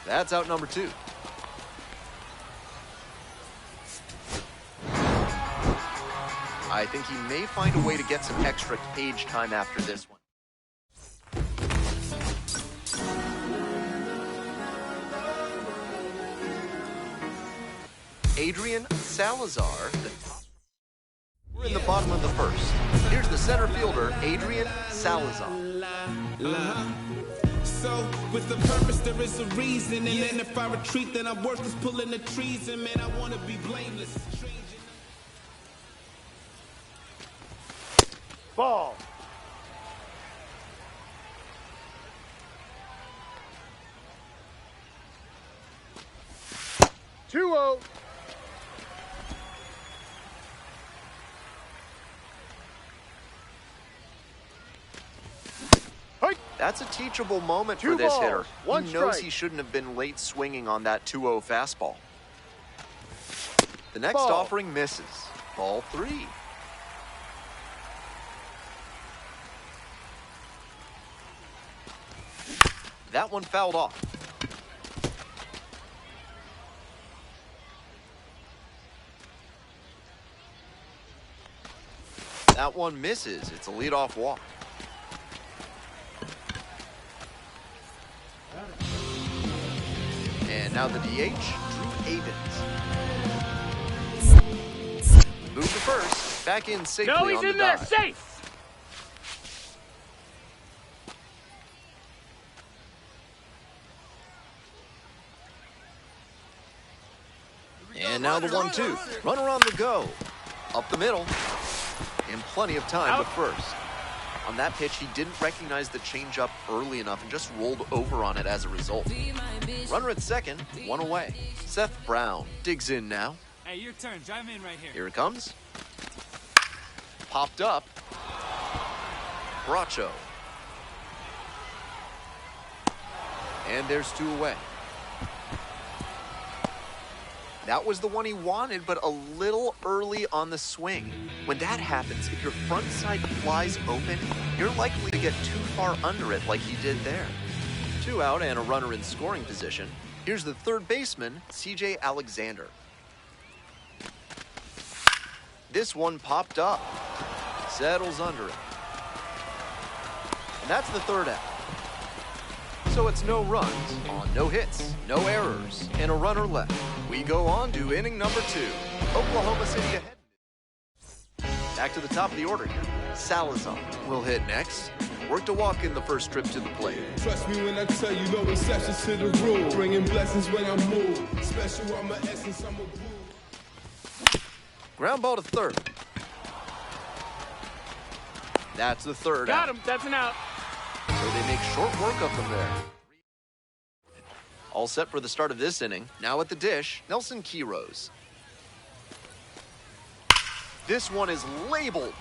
That's out number 2. I think he may find a way to get some extra cage time after this one. Adrian Salazar, the top. We're in the bottom of the 1st. Here's the center fielder, Adrian Salazar. So, with the purpose, there is a reason. And then if I retreat, then I'm worthless pulling the trees. And man, I want to be blameless. Ball. Two-oh. That's a teachable moment for this hitter. He knows he shouldn't have been late swinging on that 2-0 fastball. The next offering misses. Ball 3. That one fouled off. That one misses. It's a leadoff walk. And now the DH, Drew Avens. Move to first. Back in safely on the dive. No, he's in there, safe! And now the 1-2. Runner on the go. Up the middle. And plenty of time to first. On that pitch, he didn't recognize the changeup early enough and just rolled over on it as a result. Runner at second, 1 away. Seth Brown digs in now. Hey, your turn. Drive in right here. Here it comes. Popped up. Bracho. And there's 2 away. That was the one he wanted, but a little early on the swing. When that happens, if your front side flies open, you're likely to get too far under it like he did there. 2 out and a runner in scoring position. Here's the third baseman, CJ Alexander. This one popped up. Settles under it. And that's the 3rd out. So it's no runs on no hits, no errors, and a runner left. We go on to inning number 2. Oklahoma City ahead. Back to the top of the order here. Salazar will hit next. Work to walk in the first trip to the plate. Trust me when I tell you, no exceptions to the rule. Bringing blessings when I move. Special on my essence, I'm a groove. Ground ball to third. That's the 3rd out. Got him. That's an out. So they make short work of them there. All set for the start of this inning. Now at the dish, Nelson Quiroz. This one is labeled.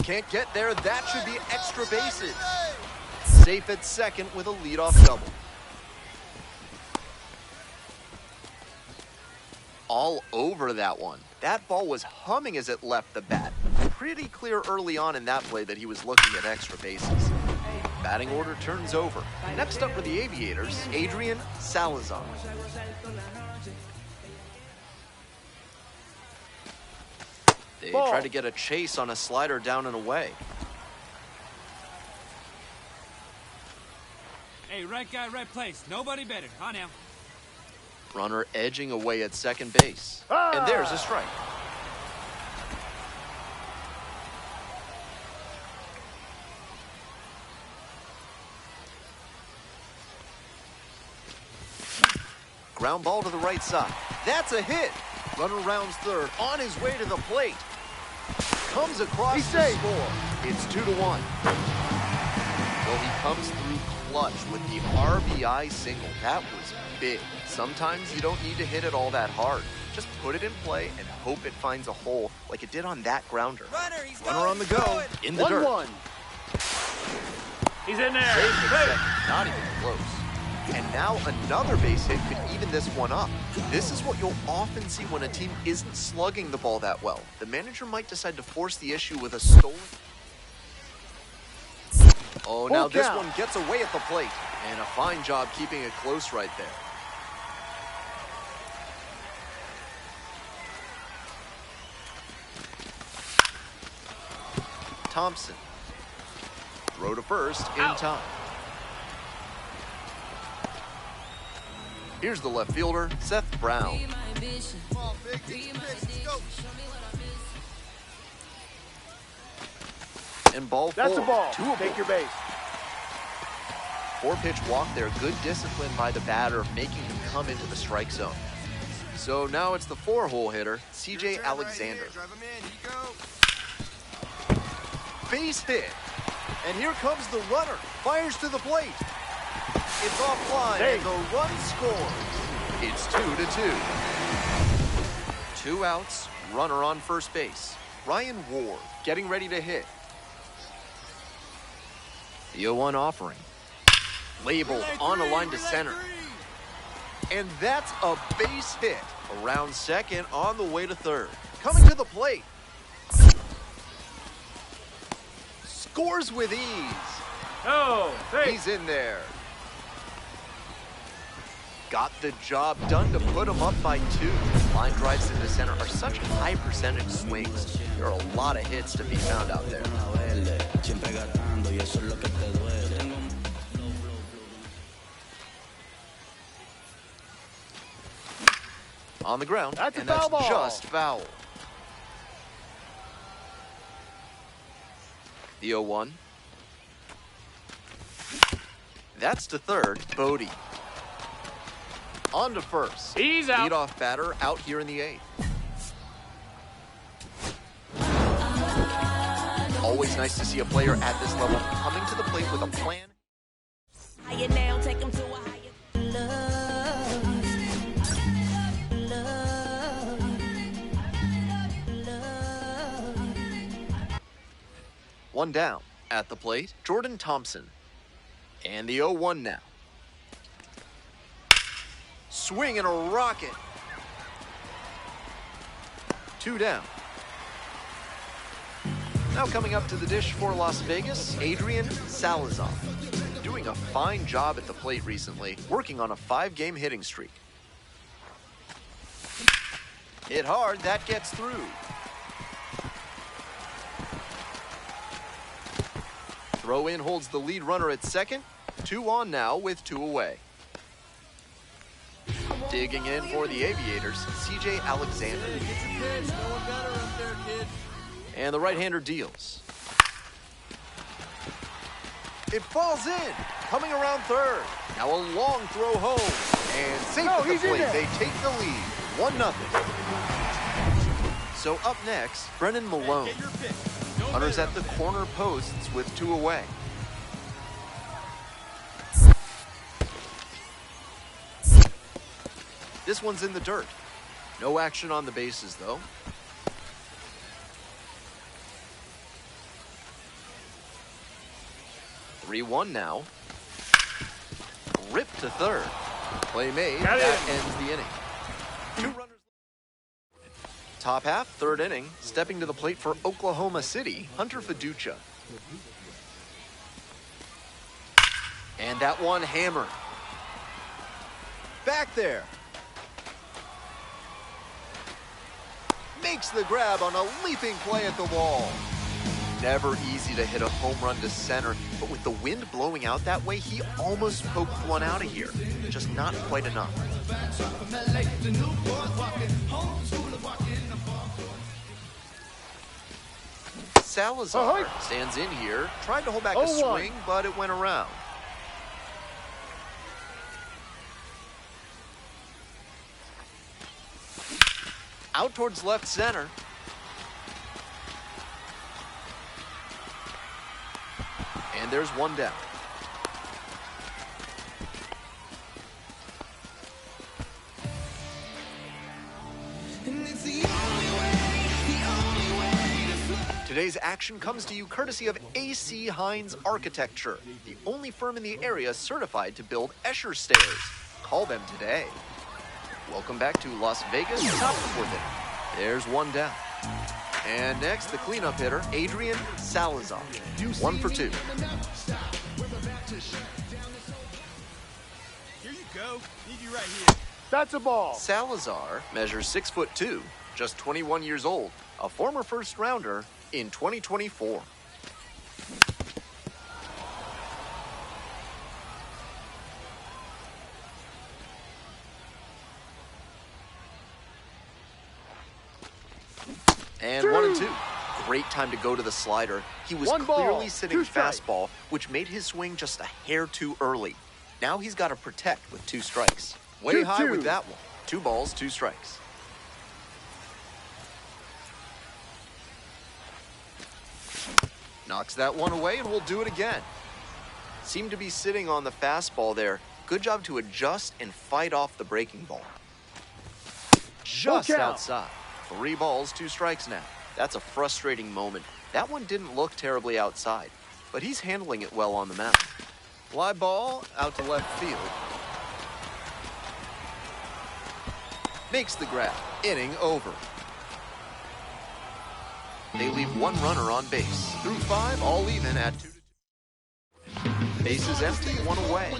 Can't get there. That should be extra bases. Safe at second with a leadoff double. All over that one. That ball was humming as it left the bat. Pretty clear early on in that play that he was looking at extra bases. Batting order turns over. Next up for the Aviators, Adrian Salazar. They try to get a chase on a slider down and away. Hey, right guy, right place. Nobody better. On now. Runner edging away at second base. And there's a strike. Ground ball to the right side. That's a hit. Runner rounds third, on his way to the plate. Comes across to score. It's 2-1. Well, he comes through clutch with the RBI single. That was big. Sometimes you don't need to hit it all that hard. Just put it in play and hope it finds a hole like it did on that grounder. Runner on the go, in the dirt. 1-1. He's in there. Base hit second, not even close. And now another base hit could even this one up. This is what you'll often see when a team isn't slugging the ball that well. The manager might decide to force the issue with a stolen. Oh, now this one gets away at the plate. And a fine job keeping it close right there. Thompson. Throw to first in time. Here's the left fielder, Seth Brown. And ball four. That's a ball. Take your base. 4-pitch walk there. Good discipline by the batter, making him come into the strike zone. So now it's the 4-hole hitter, CJ Alexander. Base hit. And here comes the runner. Fires to the plate. It's offline, and the run scores. It's 2-2. 2 outs, runner on first base. Ryan Ward getting ready to hit. The 0-1 offering. Labeled on a line to center. And that's a base hit. Around second, on the way to third. Coming to the plate. Scores with ease. He's in there. Got the job done to put him up by 2. Line drives into center are such high percentage swings. There are a lot of hits to be found out there. On the ground, that's and that's ball. Just foul. The 0-1. That's to third, Bodie. On to first. He's out. Leadoff batter out here in the 8th. Always nice to see a player at this level coming to the plate with a plan. Now take 'em to a higher One down at the plate, Jordan Thompson. And the 0-1 now. Swing and a rocket. 2 down. Now coming up to the dish for Las Vegas, Adrian Salazar. Doing a fine job at the plate recently, working on a 5-game hitting streak. Hit hard, that gets through. Throw in holds the lead runner at second. 2 on now with 2 away. Digging in for the Aviators, CJ Alexander. And the right-hander deals. It falls in, coming around third. Now a long throw home. And safe at the plate, they take the lead. 1-0. So up next, Brennan Malone. Runners at the corner posts with 2 away. This one's in the dirt. No action on the bases, though. (3-1) now. Rip to third. Play made. That ends the inning. 2 runners. Top half, 3rd inning. Stepping to the plate for Oklahoma City, Hunter Fiducia. And that one hammered. Back there. Makes the grab on a leaping play at the wall. Never easy to hit a home run to center, but with the wind blowing out that way, he almost poked one out of here. Just not quite enough. Salazar stands in here, tried to hold back a swing, but it went around. Out towards left center. And there's one down. Today's action comes to you courtesy of AC Hines Architecture, the only firm in the area certified to build Escher stairs. Call them today. Welcome back to Las Vegas top of the fourth inning. There's one down. And next, the cleanup hitter, Adrian Salazar. 1 for 2. Here you go. Need you right here. That's a ball. Salazar measures 6'2", just 21 years old, a former first rounder in 2024. And 1 and 2. Great time to go to the slider. He was clearly sitting fastball, which made his swing just a hair too early. Now he's got to protect with 2 strikes. Way high with that one. 2 balls, 2 strikes. Knocks that one away, and we'll do it again. Seemed to be sitting on the fastball there. Good job to adjust and fight off the breaking ball. Just outside. 3 balls, 2 strikes now. That's a frustrating moment. That one didn't look terribly outside, but he's handling it well on the mound. Fly ball out to left field. Makes the grab. Inning over. They leave 1 runner on base. Through 5, all even at 2-2. Base is empty, 1 away.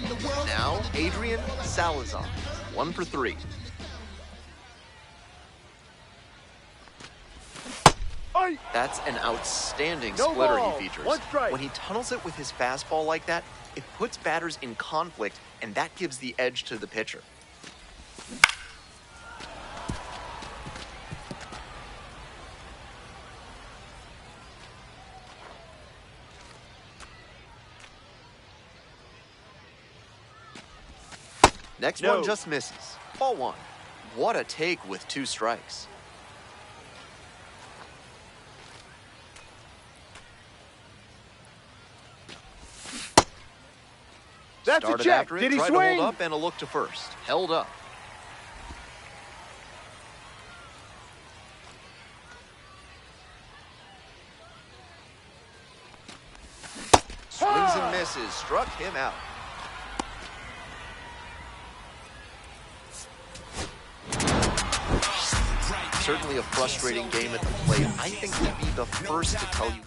Now, Adrian Salazar. 1 for 3. That's an outstanding splitter he features. When he tunnels it with his fastball like that, it puts batters in conflict, and that gives the edge to the pitcher. Next one just misses. Ball 1. What a take with 2 strikes. That's Started a check. after it, Did he tried swing? to hold up and a look to first. Held up. Swings and misses. Struck him out. Certainly a frustrating game at the plate. I think we'd be the first to tell you